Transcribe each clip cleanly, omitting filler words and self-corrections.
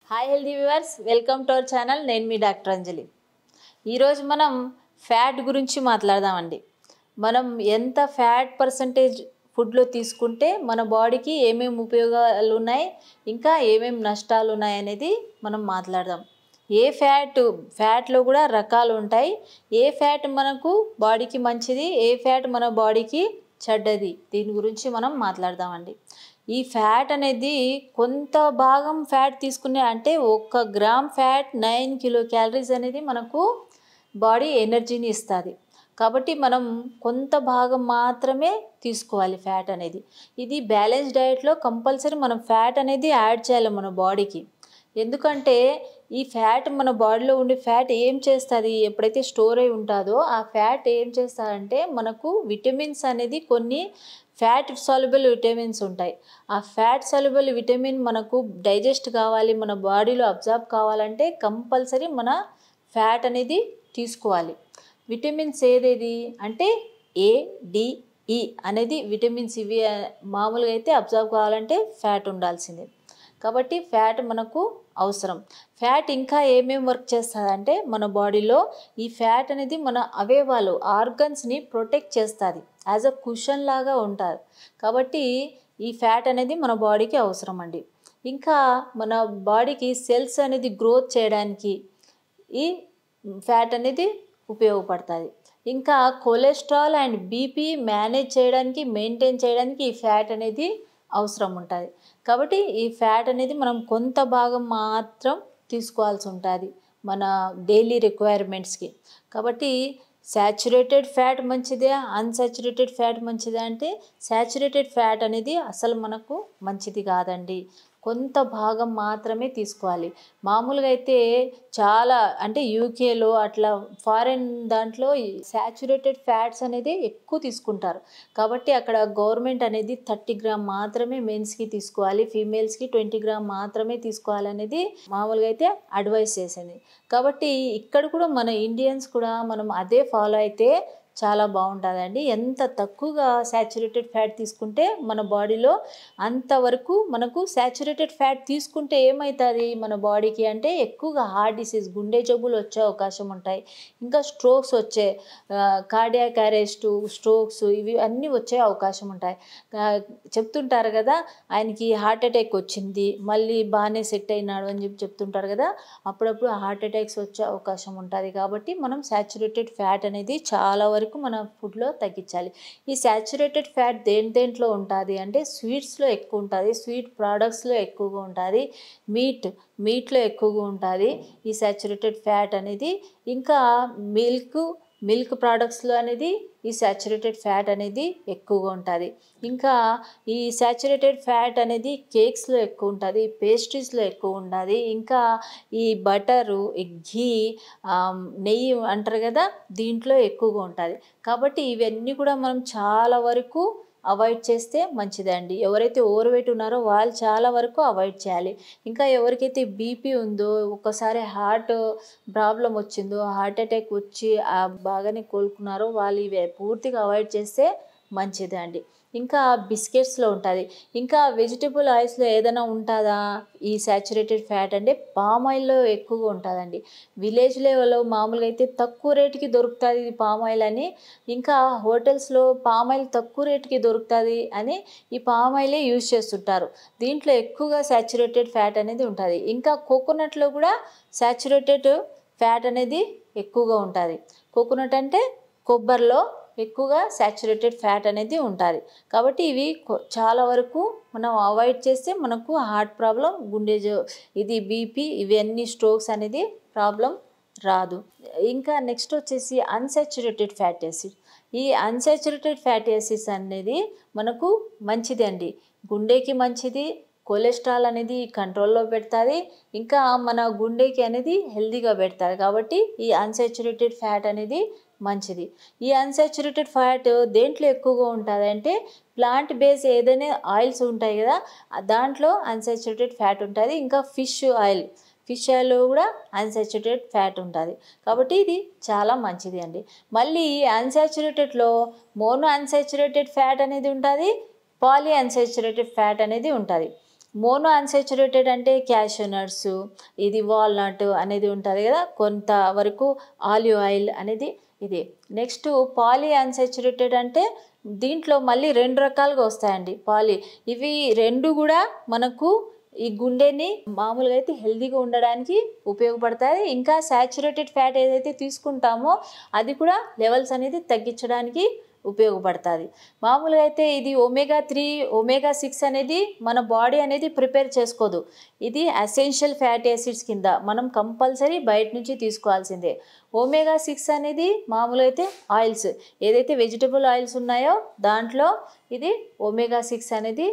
Hi healthy viewers, welcome to our channel. నేను మీ doctor అంజలి. ఈరోజు మనం ఫ్యాట్ గురించి మాట్లాడదామండి. మనం ఎంత ఫ్యాట్ పర్సంటేజ్ ఫుడ్లో తీసుకుంటే మన బాడీకి ఏమేమి ఉపయోగాలు ఉన్నాయి, ఇంకా ఏమేమి నష్టాలు ఉన్నాయి అనేది మనం మాట్లాడదాం. ఫ్యాట్లో కూడా రకాలు ఉంటాయి. ఏ ఫ్యాట్ మనకు బాడీకి మంచిది, ఏ ఫ్యాట్ మన బాడీకి చెడ్డది, దీని గురించి మనం మాట్లాడదామండి. ఈ ఫ్యాట్ అనేది కొంత భాగం ఫ్యాట్ తీసుకునే అంటే 1 గ్రామ్ ఫ్యాట్ 9 కిలో క్యాలరీస్ అనేది మనకు బాడీ ఎనర్జీని ఇస్తుంది. కాబట్టి మనం కొంత భాగం మాత్రమే తీసుకోవాలి ఫ్యాట్ అనేది. ఇది బ్యాలెన్స్ డైట్లో కంపల్సరీ మనం ఫ్యాట్ అనేది యాడ్ చేయాలి మన బాడీకి. ఎందుకంటే ఈ ఫ్యాట్ మన బాడీలో ఉండే ఫ్యాట్ ఏం చేస్తుంది, ఎప్పుడైతే స్టోర్ అయి ఉంటుందో ఆ ఫ్యాట్ ఏం చేస్తుందంటే మనకు విటమిన్స్ అనేది కొన్ని ఫ్యాట్ సాల్యుబుల్ విటమిన్స్ ఉంటాయి. ఆ ఫ్యాట్ సాల్యుబుల్ విటమిన్ మనకు డైజెస్ట్ కావాలి, మన బాడీలో అబ్జర్బ్ కావాలంటే కంపల్సరీ మన ఫ్యాట్ అనేది తీసుకోవాలి. విటమిన్స్ ఏదేది అంటే ఏ, డి, ఈ అనేది విటమిన్స్. ఇవి మామూలుగా అయితే అబ్జర్వ్ కావాలంటే ఫ్యాట్ ఉండాల్సిందే. కాబట్టి ఫ్యాట్ మనకు అవసరం. ఫ్యాట్ ఇంకా ఏమేమి వర్క్ చేస్తుందంటే మన బాడీలో ఈ ఫ్యాట్ అనేది మన అవయవాలు ఆర్గన్స్ని ప్రొటెక్ట్ చేస్తుంది, యాజ్ అ కుషన్ లాగా ఉంటుంది. కాబట్టి ఈ ఫ్యాట్ అనేది మన బాడీకి అవసరం అండి. ఇంకా మన బాడీకి సెల్స్ అనేది గ్రోత్ చేయడానికి ఈ ఫ్యాట్ అనేది ఉపయోగపడుతుంది. ఇంకా కొలెస్ట్రాల్ అండ్ బీపీ మేనేజ్ చేయడానికి, మెయింటైన్ చేయడానికి ఈ ఫ్యాట్ అనేది అవసరం ఉంటుంది. కాబట్టి ఈ ఫ్యాట్ అనేది మనం కొంత భాగం మాత్రం తీసుకోవాల్సి ఉంటుంది మన డైలీ రిక్వైర్మెంట్స్కి. కాబట్టి శాచురేటెడ్ ఫ్యాట్ మంచిదే, అన్సాచురేటెడ్ ఫ్యాట్ మంచిదే అంటే శాచురేటెడ్ ఫ్యాట్ అనేది అసలు మనకు మంచిది కాదండి. కొంత భాగం మాత్రమే తీసుకోవాలి. మామూలుగా అయితే చాలా అంటే యూకేలో అట్లా ఫారెన్ దాంట్లో శాచురేటెడ్ ఫ్యాట్స్ అనేది ఎక్కువ తీసుకుంటారు. కాబట్టి అక్కడ గవర్నమెంట్ అనేది 30 గ్రామ్ మాత్రమే మెన్స్కి తీసుకోవాలి, ఫీమేల్స్కి 20 గ్రామ్ మాత్రమే తీసుకోవాలనేది మామూలుగా అయితే అడ్వైస్ చేసింది. కాబట్టి ఇక్కడ కూడా మన ఇండియన్స్ కూడా మనం అదే ఫాలో అయితే చాలా బాగుంటుందండి. ఎంత తక్కువగా శాచురేటెడ్ ఫ్యాట్ తీసుకుంటే మన బాడీలో అంతవరకు మనకు శాచురేటెడ్ ఫ్యాట్ తీసుకుంటే ఏమవుతుంది మన బాడీకి అంటే ఎక్కువగా హార్ట్ డిసీజ్, గుండె జబ్బులు వచ్చే అవకాశం ఉంటాయి. ఇంకా స్ట్రోక్స్ వచ్చే, కార్డియాక్ అరెస్ట్, స్ట్రోక్స్ ఇవి అన్నీ వచ్చే అవకాశం ఉంటాయి. చెప్తుంటారు కదా, ఆయనకి హార్ట్ అటాక్ వచ్చింది మళ్ళీ బాగానే సెట్ అయినాడు అని చెప్తుంటారు కదా, అప్పుడప్పుడు హార్ట్ అటాక్స్ వచ్చే అవకాశం ఉంటుంది. కాబట్టి మనం శాచురేటెడ్ ఫ్యాట్ అనేది చాలా వరకు మన ఫుడ్లో తగ్గించాలి. ఈ శాచురేటెడ్ ఫ్యాట్ దేంట్లో ఉంటుంది అంటే స్వీట్స్లో ఎక్కువ ఉంటుంది, స్వీట్ ప్రోడక్ట్స్లో ఎక్కువగా ఉంటుంది, మీట్లో ఎక్కువగా ఉంటుంది ఈ శాచురేటెడ్ ఫ్యాట్ అనేది. ఇంకా మిల్క్ ప్రోడక్ట్స్లో అనేది ఈ శాచురేటెడ్ ఫ్యాట్ అనేది ఎక్కువగా ఉంటుంది. ఇంకా ఈ శాచురేటెడ్ ఫ్యాట్ అనేది కేక్స్లో ఎక్కువ ఉంటుంది, పేస్ట్రీస్లో ఎక్కువ ఉంటుంది. ఇంకా ఈ బటరు, ఘీ, నెయ్యి అంటారు కదా, దీంట్లో ఎక్కువగా ఉంటుంది. కాబట్టి ఇవన్నీ కూడా మనం చాలా వరకు అవాయిడ్ చేస్తే మంచిదండి. ఎవరైతే ఓవర్ వెయిట్ ఉన్నారో వాళ్ళు చాలా వరకు అవాయిడ్ చేయాలి. ఇంకా ఎవరికైతే బీపీ ఉందో, ఒక్కసారి హార్ట్ ప్రాబ్లం వచ్చిందో, హార్ట్ అటాక్ వచ్చి బాగానే కోలుకున్నారో వాళ్ళు ఇవి పూర్తిగా అవాయిడ్ చేస్తే మంచిదండి. ఇంకా బిస్కెట్స్లో ఉంటుంది. ఇంకా వెజిటబుల్ ఆయిల్స్లో ఏదైనా ఉంటుందా ఈ శాచురేటెడ్ ఫ్యాట్ అంటే పామ్ ఆయిల్లో ఎక్కువగా ఉంటుందండి. విలేజ్ లెవెల్లో మామూలుగా అయితే తక్కువ రేటుకి దొరుకుతుంది ఇది పామ్ ఆయిల్ అని. ఇంకా హోటల్స్లో పామ్ ఆయిల్ తక్కువ రేటుకి దొరుకుతుంది అని ఈ పామ్ ఆయిలే యూజ్ చేస్తుంటారు. దీంట్లో ఎక్కువగా శాచురేటెడ్ ఫ్యాట్ అనేది ఉంటుంది. ఇంకా కోకోనట్లో కూడా శాచురేటెడ్ ఫ్యాట్ అనేది ఎక్కువగా ఉంటుంది. కోకోనట్ అంటే కొబ్బరిలో ఎక్కువగా శాచురేటెడ్ ఫ్యాట్ అనేది ఉంటుంది. కాబట్టి ఇవి చాలా వరకు మనం అవాయిడ్ చేస్తే మనకు హార్ట్ ప్రాబ్లం, ఇది బీపీ, ఇవన్నీ స్ట్రోక్స్ అనేది ప్రాబ్లం రాదు. ఇంకా నెక్స్ట్ వచ్చేసి అన్సాచురేటెడ్ ఫ్యాటీ యాసిడ్. ఈ అన్సాచురేటెడ్ ఫ్యాటీ యాసిడ్స్ అనేది మనకు మంచిది అండి, గుండెకి మంచిది, కొలెస్ట్రాల్ అనేది కంట్రోల్లో పెడుతుంది, ఇంకా మన గుండెకి అనేది హెల్తీగా పెడుతుంది. కాబట్టి ఈ అన్సాచురేటెడ్ ఫ్యాట్ అనేది మంచిది. ఈ అన్సాచురేటెడ్ ఫ్యాట్ దేంట్లో ఎక్కువగా ఉంటుంది అంటే ప్లాంట్ బేస్ ఏదైనా ఆయిల్స్ ఉంటాయి కదా, దాంట్లో అన్సాచురేటెడ్ ఫ్యాట్ ఉంటుంది. ఇంకా ఫిష్ ఆయిల్లో కూడా అన్సాచురేటెడ్ ఫ్యాట్ ఉంటుంది. కాబట్టి ఇది చాలా మంచిది అండి. మళ్ళీ ఈ అన్సాచురేటెడ్లో మోనో అన్సాచురేటెడ్ ఫ్యాట్ అనేది ఉంటుంది, పాలీ అన్సాచురేటెడ్ ఫ్యాట్ అనేది ఉంటుంది. మోనో అన్సాచురేటెడ్ అంటే క్యాషూ నట్స్, ఇది వాల్నట్ అనేది ఉంటుంది కదా, కొంతవరకు ఆలివ్ ఆయిల్ అనేది ఇది. నెక్స్ట్ పాలీ అన్సాచురేటెడ్ అంటే దీంట్లో మళ్ళీ 2 రకాలుగా వస్తాయండి పాలీ. ఇవి 2 కూడా మనకు ఈ గుండెని మామూలుగా అయితే హెల్తీగా ఉండడానికి ఉపయోగపడతాయి. ఇంకా సాచురేటెడ్ ఫ్యాట్ ఏదైతే తీసుకుంటామో అది కూడా లెవెల్స్ అనేది తగ్గించడానికి ఉపయోగపడుతుంది. మామూలుగా అయితే ఇది omega-3 omega-6 అనేది మన బాడీ అనేది ప్రిపేర్ చేసుకోదు. ఇది అసెన్షియల్ ఫ్యాటీ యాసిడ్స్ కింద మనం కంపల్సరీ బయట నుంచి తీసుకోవాల్సిందే. omega-6 అనేది మామూలుగా అయితే ఆయిల్స్ ఏదైతే వెజిటబుల్ ఆయిల్స్ ఉన్నాయో దాంట్లో ఇది omega-6 అనేది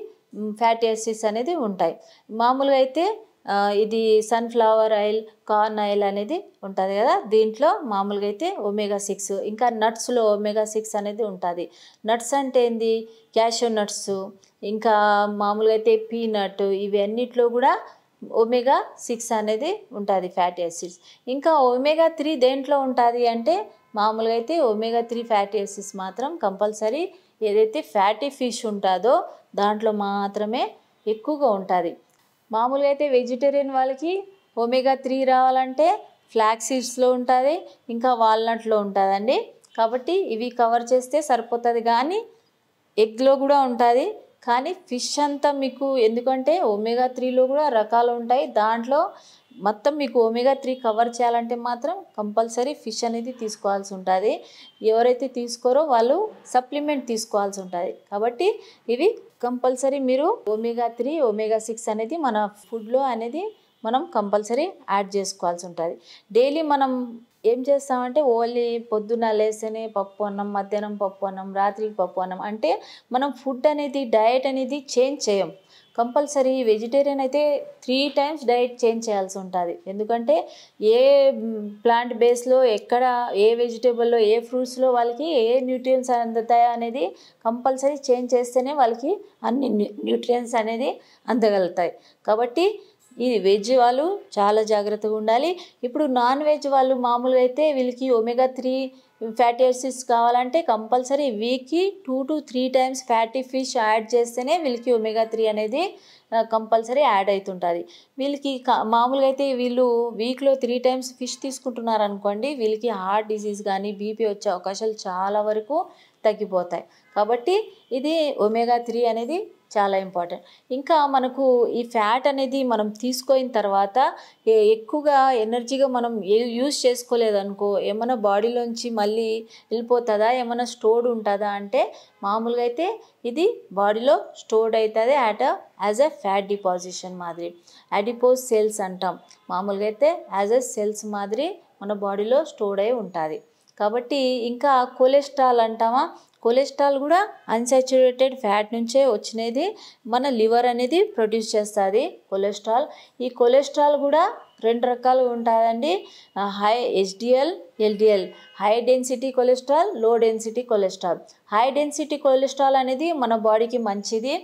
ఫ్యాటీ యాసిడ్స్ అనేది ఉంటాయి. మామూలుగా అయితే ఇది సన్ఫ్లవర్ ఆయిల్, కార్న్ ఆయిల్ అనేది ఉంటుంది కదా, దీంట్లో మామూలుగా అయితే omega-6, ఇంకా నట్స్లో omega-6 అనేది ఉంటుంది. నట్స్ అంటే ఏంది, క్యాషూ నట్స్, ఇంకా మామూలుగా అయితే పీనట్, ఇవి అన్నిట్లో కూడా omega-6 అనేది ఉంటుంది ఫ్యాటీ యాసిడ్స్. ఇంకా omega-3 దేంట్లో ఉంటుంది అంటే మామూలుగా అయితే omega-3 ఫ్యాటీ యాసిడ్స్ మాత్రం కంపల్సరీ ఏదైతే ఫ్యాటీ ఫిష్ ఉంటుందో దాంట్లో మాత్రమే ఎక్కువగా ఉంటుంది. మామూలుగా అయితే వెజిటేరియన్ వాళ్ళకి omega-3 రావాలంటే ఫ్లాక్స్ సీడ్స్లో ఉంటుంది, ఇంకా వాల్నట్లో ఉంటుందండి. కాబట్టి ఇవి కవర్ చేస్తే సరిపోతుంది. కానీ ఎగ్లో కూడా ఉంటుంది, కానీ ఫిష్ అంతా మీకు ఎందుకంటే omega-3లో కూడా రకాలు ఉంటాయి. దాంట్లో మొత్తం మీకు omega-3 కవర్ చేయాలంటే మాత్రం కంపల్సరీ ఫిష్ అనేది తీసుకోవాల్సి ఉంటుంది. ఎవరైతే తీసుకోరో వాళ్ళు సప్లిమెంట్ తీసుకోవాల్సి ఉంటుంది. కాబట్టి ఇవి కంపల్సరీ మీరు omega-3 omega-6 అనేది మన ఫుడ్లో అనేది మనం కంపల్సరీ యాడ్ చేసుకోవాల్సి ఉంటుంది. డైలీ మనం ఏం చేస్తామంటే ఓన్లీ పొద్దున్న లేస్తేనే పప్పు అన్నం, మధ్యాహ్నం పప్పు అన్నం, రాత్రికి పప్పు అన్నం అంటే మనం ఫుడ్ అనేది డయట్ అనేది చేంజ్ చేయం. కంపల్సరీ వెజిటేరియన్ అయితే 3 times డైట్ చేంజ్ చేయాల్సి ఉంటుంది. ఎందుకంటే ఏ ప్లాంట్ బేస్లో ఎక్కడ ఏ వెజిటేబుల్లో ఏ ఫ్రూట్స్లో వాళ్ళకి ఏ న్యూట్రియన్స్ అందుతాయో అనేది కంపల్సరీ చేంజ్ చేస్తేనే వాళ్ళకి అన్ని న్యూట్రియన్స్ అనేది అందగలుగుతాయి. కాబట్టి ఈ వెజ్ వాళ్ళు చాలా జాగ్రత్తగా ఉండాలి. ఇప్పుడు నాన్ వెజ్ వాళ్ళు మామూలుగా అయితే వీళ్ళకి omega-3 ఫ్యాటీ యాసిడ్స్ కావాలంటే కంపల్సరీ వీక్కి 2 to 3 times fatty fish add చేస్తేనే వీళ్ళకి omega-3 అనేది కంపల్సరీ యాడ్ అవుతుంటుంది. వీళ్ళకి మామూలుగా అయితే వీళ్ళు వీక్లో 3 times ఫిష్ తీసుకుంటున్నారు అనుకోండి, వీళ్ళకి హార్ట్ డిసీజ్ కానీ బీపీ వచ్చే అవకాశాలు చాలా వరకు తగ్గిపోతాయి. కాబట్టి ఇది omega-3 అనేది చాలా ఇంపార్టెంట్. ఇంకా మనకు ఈ ఫ్యాట్ అనేది మనం తీసుకున్న తర్వాత ఎక్కువగా ఎనర్జీగా మనం యూజ్ చేసుకోలేదనుకో ఏమైనా బాడీలోంచి మళ్ళీ వెళ్ళిపోతుందా, ఏమైనా స్టోర్డ్ ఉంటుందా అంటే మామూలుగా అయితే ఇది బాడీలో స్టోర్డ్ అవుతుంది యాజ్ ఎ ఫ్యాట్ డిపాజిషన్ మాదిరి, అడిపోజ్ సెల్స్ అంటాం. మామూలుగా అయితే యాజ్ ఎ సెల్స్ మాదిరి మన బాడీలో స్టోర్డ్ అయి ఉంటుంది. కాబట్టి ఇంకా కొలెస్ట్రాల్ అంటామా, కొలెస్ట్రాల్ కూడా అన్సాచురేటెడ్ ఫ్యాట్ నుంచే వచ్చినది. మన లివర్ అనేది ప్రొడ్యూస్ చేస్తుంది కొలెస్ట్రాల్. ఈ కొలెస్ట్రాల్ కూడా 2 రకాలుగా ఉంటుందండి, high HDL, LDL, high density cholesterol, low density cholesterol. High density cholesterol అనేది మన బాడీకి మంచిది,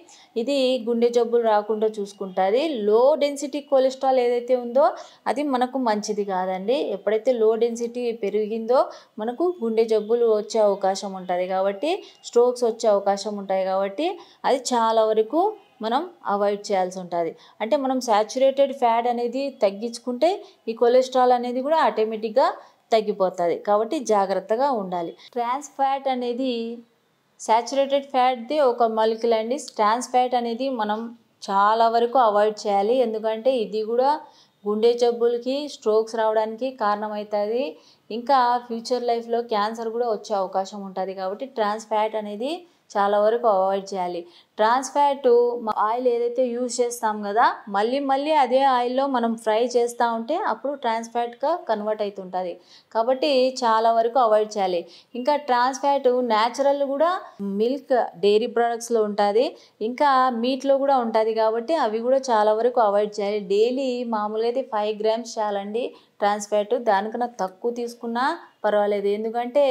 ఇది గుండె జబ్బులు రాకుండా చూసుకుంటుంది. లో డెన్సిటీ కొలెస్ట్రాల్ ఏదైతే ఉందో అది మనకు మంచిది కాదండి. ఎప్పుడైతే లో డెన్సిటీ పెరిగిందో మనకు గుండె జబ్బులు వచ్చే అవకాశం ఉంటుంది, కాబట్టి స్ట్రోక్స్ వచ్చే అవకాశం ఉంటాయి. కాబట్టి అది చాలా వరకు మనం అవాయిడ్ చేయాల్సి ఉంటుంది. అంటే మనం సాచురేటెడ్ ఫ్యాట్ అనేది తగ్గించుకుంటే ఈ కొలెస్ట్రాల్ అనేది కూడా ఆటోమేటిక్గా తగ్గిపోతుంది. కాబట్టి జాగ్రత్తగా ఉండాలి. ట్రాన్స్ ఫ్యాట్ అనేది సాచురేటెడ్ ఫ్యాట్ది ఒక మాలిక్యూల్ అండి. ట్రాన్స్ ఫ్యాట్ అనేది మనం చాలా వరకు అవాయిడ్ చేయాలి. ఎందుకంటే ఇది కూడా గుండె జబ్బులకి, స్ట్రోక్స్ రావడానికి కారణమవుతుంది. ఇంకా ఫ్యూచర్ లైఫ్లో క్యాన్సర్ కూడా వచ్చే అవకాశం ఉంటుంది. కాబట్టి ట్రాన్స్ ఫ్యాట్ అనేది చాలా వరకు అవాయిడ్ చేయాలి. ట్రాన్స్ ఫ్యాట్ ఆయిల్ ఏదైతే యూజ్ చేస్తాం కదా, మళ్ళీ అదే ఆయిల్లో మనం ఫ్రై చేస్తూ ఉంటే అప్పుడు ట్రాన్స్ ఫ్యాట్గా కన్వర్ట్ అవుతుంటుంది. కాబట్టి చాలా వరకు అవాయిడ్ చేయాలి. ఇంకా ట్రాన్స్ ఫ్యాట్ న్యాచురల్ కూడా మిల్క్, డైరీ ప్రొడక్ట్స్లో ఉంటుంది, ఇంకా మీట్లో కూడా ఉంటుంది. కాబట్టి అవి కూడా చాలా వరకు అవాయిడ్ చేయాలి. డైలీ మామూలుగా అయితే 5 grams చాలండి ట్రాన్స్ ఫ్యాట్, దానికన్నా తక్కువ తీసుకున్నా పర్వాలేదు. ఎందుకంటే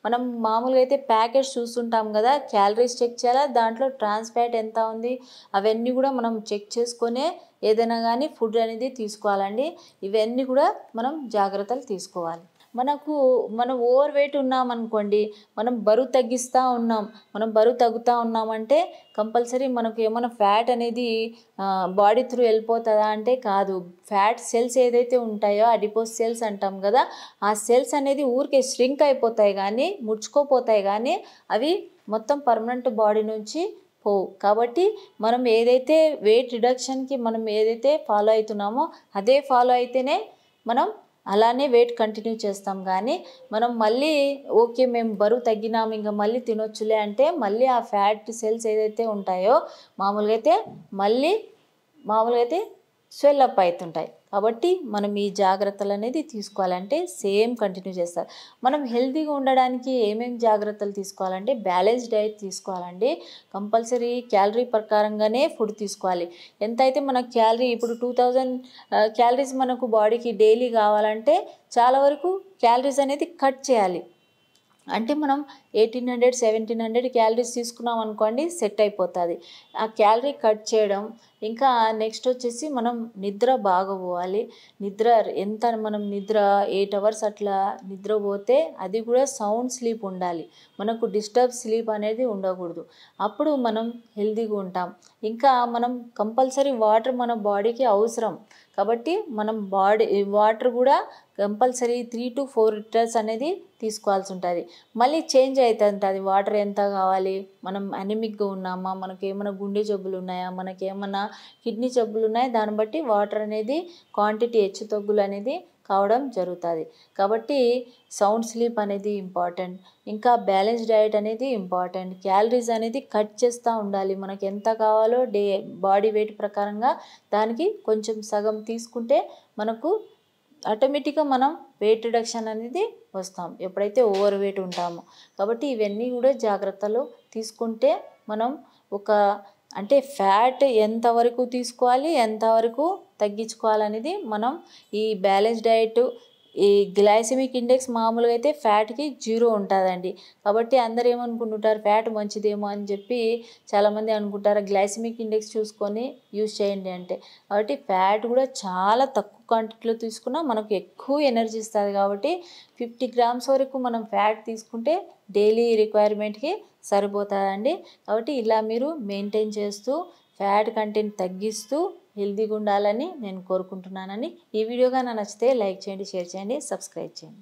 మనం మామూలుగా అయితే ప్యాకెట్స్ చూస్తుంటాం కదా, క్యాలరీస్ చెక్ చేయాలా, దాంట్లో ట్రాన్స్ ఫ్యాట్ ఎంత ఉంది అవన్నీ కూడా మనం చెక్ చేసుకొనే ఏదైనా కానీ ఫుడ్ అనేది తీసుకోవాలండి. ఇవన్నీ కూడా మనం జాగ్రత్తలు తీసుకోవాలి. మనం ఓవర్ వెయిట్ ఉన్నామనుకోండి, మనం బరువు తగ్గుతూ ఉన్నామంటే కంపల్సరీ మనకు ఏమైనా ఫ్యాట్ అనేది బాడీ త్రూ వెళ్ళిపోతుందా అంటే కాదు. ఫ్యాట్ సెల్స్ ఏదైతే ఉంటాయో అడిపోస్ సెల్స్ అంటాం కదా, ఆ సెల్స్ అనేది ఊరికే ష్రింక్ అయిపోతాయి కానీ, ముడుచుకోపోతాయి కానీ అవి మొత్తం పర్మనెంట్ బాడీ నుంచి పోవు. కాబట్టి మనం ఏదైతే వెయిట్ రిడక్షన్కి మనం ఏదైతే ఫాలో అవుతున్నామో అదే ఫాలో అయితేనే మనం అలానే వెయిట్ కంటిన్యూ చేస్తాం. కానీ మనం మళ్ళీ ఓకే మేము బరువు తగ్గినాము ఇంకా మళ్ళీ తినొచ్చులే అంటే మళ్ళీ ఆ ఫ్యాట్ సెల్స్ ఏదైతే ఉంటాయో మామూలుగా అయితే స్వెల్లప్ అవుతుంటాయి. కాబట్టి మనం ఈ జాగ్రత్తలు అనేది తీసుకోవాలంటే సేమ్ కంటిన్యూ చేస్తారు. మనం హెల్తీగా ఉండడానికి ఏమేమి జాగ్రత్తలు తీసుకోవాలంటే బ్యాలెన్స్ డైట్ తీసుకోవాలండి. కంపల్సరీ క్యాలరీ ప్రకారంగానే ఫుడ్ తీసుకోవాలి. ఎంతైతే మన క్యాలరీ ఇప్పుడు 2000 క్యాలరీస్ మనకు బాడీకి డైలీ కావాలంటే చాలా వరకు క్యాలరీస్ అనేది కట్ చేయాలి. అంటే మనం 1800 1700 క్యాలరీస్ తీసుకున్నాం అనుకోండి సెట్ అయిపోతుంది. ఆ క్యాలరీ కట్ చేయడం. ఇంకా నెక్స్ట్ వచ్చేసి మనం నిద్ర బాగా పోవాలి. మనం నిద్ర 8 అవర్స్ అట్లా నిద్రపోతే అది కూడా సౌండ్ స్లీప్ ఉండాలి. మనకు డిస్టర్బ్ స్లీప్ అనేది ఉండకూడదు. అప్పుడు మనం హెల్తీగా ఉంటాం. ఇంకా మనం కంపల్సరీ వాటర్ మన బాడీకి అవసరం. కాబట్టి మనం వాటర్ కూడా కంపల్సరీ 3 to 4 లీటర్స్ అనేది తీసుకోవాల్సి ఉంటుంది. మళ్ళీ చేంజ్ అవుతుంటుంది వాటర్ ఎంత కావాలి, మనం అనెమిక్గా ఉన్నామా, మనకి ఏమైనా గుండె జబ్బులు ఉన్నాయా, మనకి ఏమైనా కిడ్నీ జబ్బులు ఉన్నాయా, దాన్ని బట్టి వాటర్ అనేది క్వాంటిటీ హెచ్చు తగ్గులు అనేది కావడం జరుగుతుంది. కాబట్టి సౌండ్ స్లీప్ అనేది ఇంపార్టెంట్. ఇంకా బ్యాలెన్స్ డైట్ అనేది ఇంపార్టెంట్. క్యాలరీస్ అనేది కట్ చేస్తూ ఉండాలి. మనకి ఎంత కావాలో బాడీ వెయిట్ ప్రకారంగా దానికి కొంచెం సగం తీసుకుంటే మనకు ఆటోమేటిక్గా మనం వెయిట్ రిడక్షన్ అనేది వస్తాం ఎప్పుడైతే ఓవర్ వెయిట్ ఉంటామో. కాబట్టి ఇవన్నీ కూడా జాగ్రత్తలు తీసుకుంటే మనం అంటే ఫ్యాట్ ఎంతవరకు తీసుకోవాలి, ఎంతవరకు తగ్గించుకోవాలనేది మనం ఈ బ్యాలెన్స్ డైట్, ఈ గ్లైసెమిక్ ఇండెక్స్ మామూలుగా అయితే ఫ్యాట్కి 0 ఉంటుందండి. కాబట్టి అందరు ఏమనుకుంటుంటారు ఫ్యాట్ మంచిదేమో అని చెప్పి చాలామంది అనుకుంటారు గ్లైసెమిక్ ఇండెక్స్ చూసుకొని యూజ్ చేయండి అంటే. కాబట్టి ఫ్యాట్ కూడా చాలా తక్కువ క్వాంటిటీలో తీసుకున్నా మనకు ఎక్కువ ఎనర్జీ ఇస్తుంది. కాబట్టి 50 grams వరకు మనం ఫ్యాట్ తీసుకుంటే డైలీ రిక్వైర్మెంట్కి సరిపోతుందండి. కాబట్టి ఇలా మీరు మెయింటైన్ చేస్తూ ఫ్యాట్ కంటెంట్ తగ్గిస్తూ హెల్తీగా ఉండాలని నేను కోరుకుంటున్నానని. ఈ వీడియో కానీ నచ్చితే లైక్ చేయండి, షేర్ చేయండి, సబ్స్క్రైబ్ చేయండి.